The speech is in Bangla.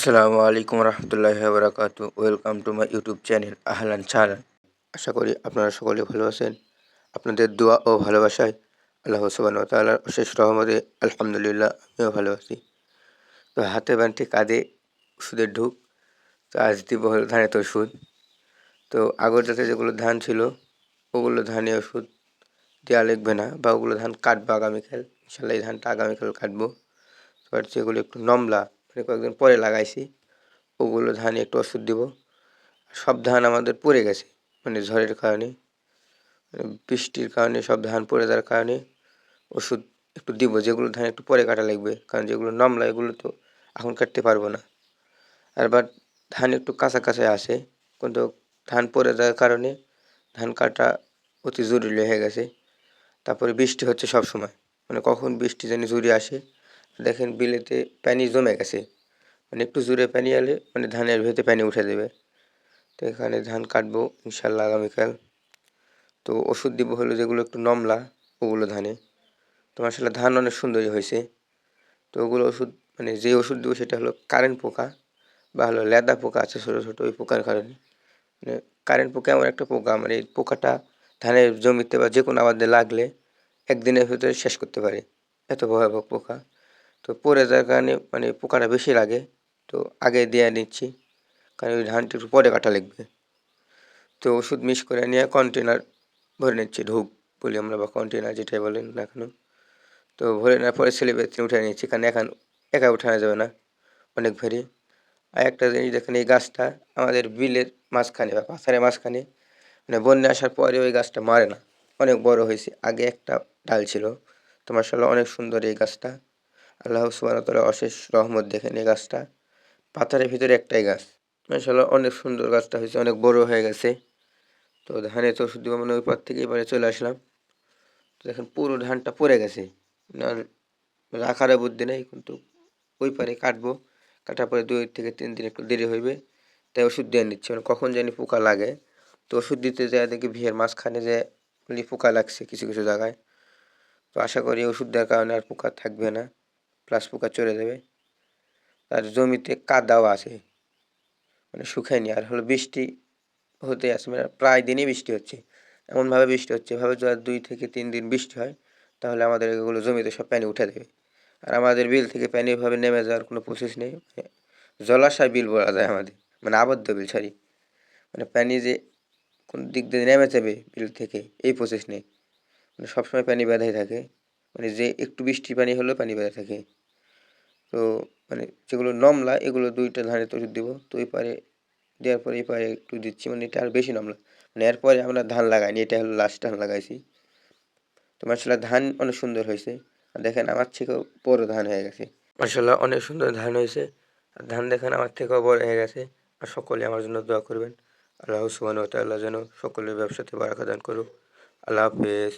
আসসালামু আলাইকুম রহমতুল্লাহি বারাকাতু। Welcome to my YouTube channel আহলান সাহলান। আশা করি আপনারা সকলে ভালো আছেন। আপনাদের দোয়া ও ভালোবাসায় আল্লাহ সুবহানাহু ওয়া তাআলার অশেষ রহমতে আলহামদুলিল্লাহ আমিও ভালো আছি। তো হাতে বানটি কাঁধে ওষুধের ঢুক। তো আজ দিব হলো ধানের ওষুধ। তো আগের জাতে যেগুলো ধান ছিল ওগুলো ধানে ওষুধ দেওয়া লাগবে না, বা ওগুলো ধান কাটবো আগামীকাল। ইনশাল্লাহ এই ধানটা আগামীকাল কাটবো। এবার যেগুলো একটু নমলা মানে কয়েকদিন পরে লাগাইছি ওগুলো ধানে একটু ওষুধ দিব। সব ধান আমাদের পড়ে গেছে, মানে ঝড়ের কারণে, বৃষ্টির কারণে সব ধান পড়ে যাওয়ার কারণে ওষুধ একটু দিব। যেগুলো ধান একটু পরে কাটা লাগবে, কারণ যেগুলো নমলা এগুলো তো এখন কাটতে পারবো না। আর বাট ধান একটু কাঁচা কাঁচা আসে, কিন্তু ধান পড়ে যাওয়ার কারণে ধান কাটা অতি জরুরি হয়ে গেছে। তারপরে বৃষ্টি হচ্ছে সব সময়, মানে কখন বৃষ্টি জানি জুড়ে আসে। দেখেন বিলেতে পানি জমে গেছে, মানে একটু জোরে পানি এলে মানে ধানের ভেতরে পানি উঠে দেবে। তো এখানে ধান কাটবো ইনশাল্লাহ আগামীকাল। তো ওষুধ দিব হলো যেগুলো একটু নমলা ওগুলো ধানে। তো আসলে ধান অনেক সুন্দরই হয়েছে। তো ওগুলো ওষুধ মানে যে ওষুধ দেবো সেটা হলো কারেন্ট পোকা বা হলো লেদা পোকা আছে ছোটো ছোটো, ওই পোকার কারণে। মানে কারেন্ট পোকা এমন একটা পোকা, মানে এই পোকাটা ধানের জমিতে বা যে কোনো আবাদে লাগলে একদিনের ভিতরে শেষ করতে পারে, এত ভয়াবহ পোকা। তো পড়ে যাওয়ার কারণে মানে পোকাটা বেশি লাগে। তো আগে দিয়ে নিচ্ছি, কারণ ওই ধানটা একটু পরে কাটা লাগবে। তো ওষুধ মিক্স করে নিয়ে কন্টেনার ভরে নিচ্ছি, ঢুক বলি আমরা বা কন্টেনার যেটাই বলেন না কেন। তো ভরে নেওয়ার পরে ছেলে বেতনে উঠে নিচ্ছি, কারণ এখন একা উঠানো যাবে না, অনেক ভারী। আর একটা জিনিস দেখেন, এই গাছটা আমাদের বিলের মাঝখানে বা পাথারের মাঝখানে, মানে বন্যা আসার পরে ওই গাছটা মারে না, অনেক বড় হয়েছে। আগে একটা ডাল ছিল। তো মাশাআল্লাহ অনেক সুন্দর এই গাছটা। আল্লাহ সুবহানাহু ওয়া তাআলার অশেষ রহমত, দেখেন এই গাছটা পাথরের ভিতরে একটাই গাছ। মাশাআল্লাহ অনেক সুন্দর গাছটা হয়েছে, অনেক বড় হয়ে গেছে। তো ধানে তো ওষুধ দিব মানে ওই পর থেকে এবারে চলে আসলাম। তো দেখেন পুরো ধানটা পড়ে গেছে, আর রাখারও বুদ্ধি নেই, কিন্তু ওই পারে কাটবো। কাটার পরে 2 থেকে 3 দিন একটু দেরি হইবে, তাই ওষুধ দিয়ে নিচ্ছি, মানে কখন জানি পোকা লাগে। তো ওষুধ দিতে যায় দেখি ভিড়ের মাঝখানে যে পোকা লাগছে কিছু কিছু জায়গায়। তো আশা করি ওষুধ দেওয়ার কারণে আর পোকা থাকবে না, প্লাস পোকা চলে যাবে। আর জমিতে কাদাও আছে, মানে শুকায়নি। আর হলো বৃষ্টি হতে আছে, মানে প্রায় দিনই বৃষ্টি হচ্ছে। এমনভাবে বৃষ্টি হচ্ছে, এভাবে যদি 2 থেকে 3 দিন বৃষ্টি হয় তাহলে আমাদের এগুলো জমিতে সব পানি উঠে দেবে। আর আমাদের বিল থেকে পানি এভাবে নেমে যাওয়ার কোনো প্রসেস নেই, মানে জলাশয় বিল বলা যায় আমাদের, মানে আবদ্ধ বিল, সরি। মানে পানি যে কোন দিক দিয়ে নেমে যাবে বিল থেকে এই প্রসেস নেই, মানে সবসময় পানি বাঁধাই থাকে। মানে যে একটু বৃষ্টি পানি হলেও পানি বাঁধা থাকে। তো মানে যেগুলো নমলা এগুলো 2টা ধারে তো ওষুধ দিব। তো ওই পারে দেওয়ার পরে এই পারে একটু দিচ্ছি, মানে এটা আর বেশি নমলা। মানে এরপরে আমরা ধান লাগাইনি, এটা হলো লাস্ট ধান লাগাইছি। তো মাশাআল্লাহ ধান অনেক সুন্দর হয়েছে। আর দেখেন আমার থেকেও বড় ধান হয়ে গেছে। মাশাআল্লাহ অনেক সুন্দর ধান হয়েছে। আর ধান দেখেন আমার থেকেও বড় হয়ে গেছে। আর সকলে আমার জন্য দোয়া করবেন। আল্লাহ সুবহানাহু ওয়া তাআলা যেন সকলের ব্যবসাতে বারাকা দান করুক। আল্লাহ হাফেজ।